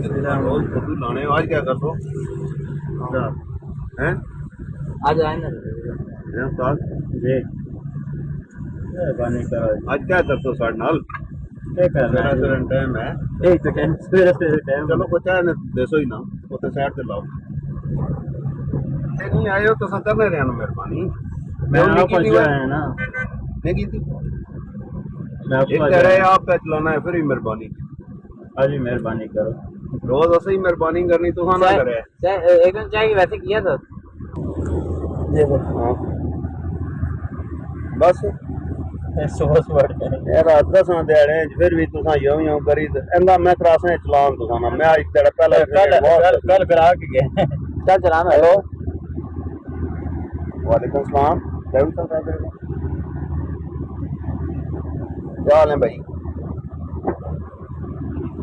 रोज photo लाने आज क्या कर दो हैं आज आए ना उस्ताद जी पानी का आज क्या कर दो साढ़े नाल क्या कर मेरा रहा तो टाइम है है एक सेकंड सवेरे टाइम चलो कुछ है ना दसो ही ना उते साइड ते लाओ ते नहीं आए हो तो सा करने रहना मेहरबानी मैं आप पहुंचा है ना नहीं की थी मैं एक आपको कह रहे आप पे चलाना है फिर ही मेहरबानी आज मेहरबानी करो रोज ऐसे ही मेहरबानी करनी तो ना करे एक दिन चाय की वैसे किया था देखो हाँ बस सोच बढ़ गई यार दस दिहाड़े फिर भी तुसा यूं करी इंदा मैं करासे चलान तुसा ना मैं आज तेरा पहला कल करा के गए चल चलाना हेलो वालेकुम सलाम क्या हाल है भाई